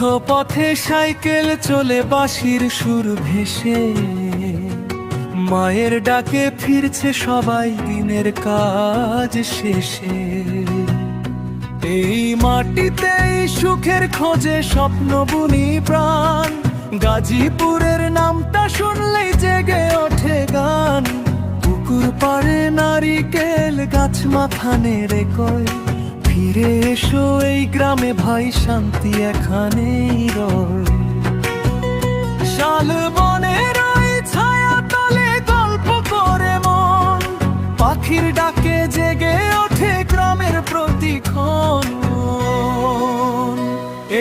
মেঠো পথে সাইকেল চলে বাঁশির সুর ভেসে, মায়ের ডাকে ফিরছে সবাই দিনের কাজ শেষে। এই মাটিতেই সুখের খোঁজে স্বপ্ন বুনি প্রাণ, গাজীপুরের নামটা শুনলেই জেগে ওঠে গান। পুকুর পাড়ে নারিকেল গাছ মাথা নেড়ে কয়, ফিরে এসো এই গ্রামে ভাই, শান্তি এখানেই রয়। শালবনের ওই ছায়া তলে গল্প করে মন, পাখির ডাকে জেগে ওঠে গ্রামের প্রতিক্ষণ।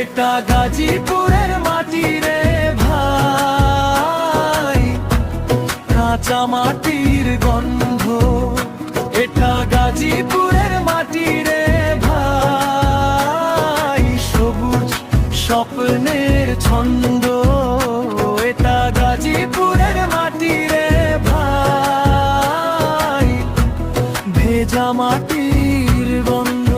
এটা গাজীপুরের মাটি রে ভাই, কাঁচা মাটির গন্ধ। এটা গাজীপুরের মাটি রে ভাই, সবুজ স্বপ্নের ছন্দ। এটা গাজীপুরের মাটি রে ভাই, ভেজা মাটির গন্ধ।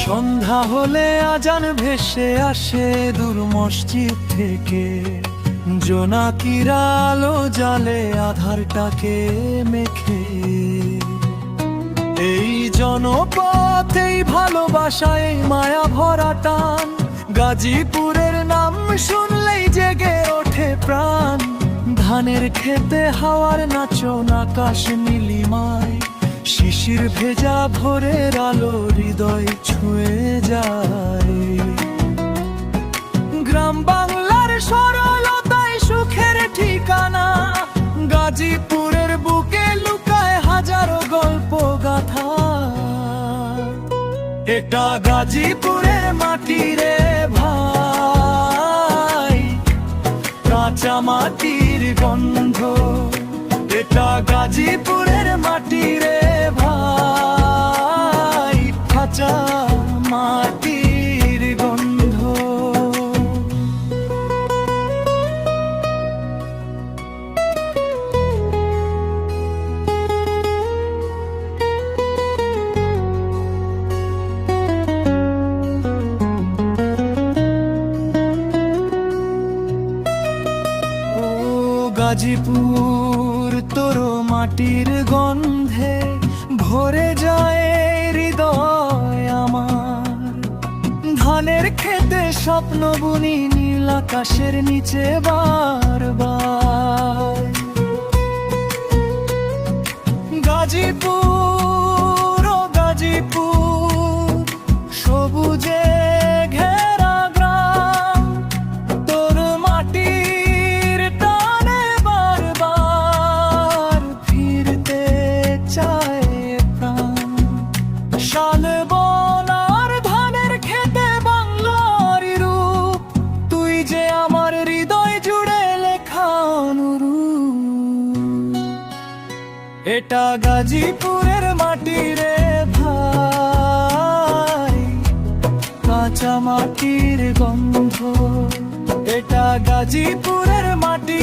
সন্ধ্যা হলে আজান ভেসে আসে দূর মসজিদ থেকে, জোনাকিরা আলো জালে আধারটাকে মেখে। এই জনপথ, এই ভালোবাসায় মায়া ভরা টান, গাজীপুরের নাম শুনলেই জেগে ওঠে প্রাণ। ধানের খেতে হাওয়ার নাচন, আকাশ নীলিমায়, শিশির ভেজা ভোরের আলো হৃদয় ছুঁয়ে যায়। গ্রাম বাংলার সরলতায় সুখের ঠিকানা, গাজীপুরের বুকে লুকায় হাজারো গল্প গাথা। এটা গাজীপুরের মাটি রে ভাই, কাঁচা মাটির গন্ধ। এটা গাজীপুরের মাটি রে ভাই, কাঁচা মাটির গন্ধ। ও গাজীপুর, তোর মাটির গন্ধে ভরে যায় হৃদয় আমার। ধানের খেতে স্বপ্ন বুনি নীল আকাশের নিচে বারবার। গাজীপুর, ও গাজীপুর, সবুজে ঘেরা গ্রাম, তোর মাটির টানে বারবার ফিরতে চায় প্রাণ। শালবন আর ধানের খেতে বাংলার রূপ, তুই যে আমার হৃদয় জুড়ে লেখা অনুরূপ। এটা গাজীপুরের মাটি রে ভাই, কাঁচা মাটির গন্ধ। এটা গাজীপুরের মাটি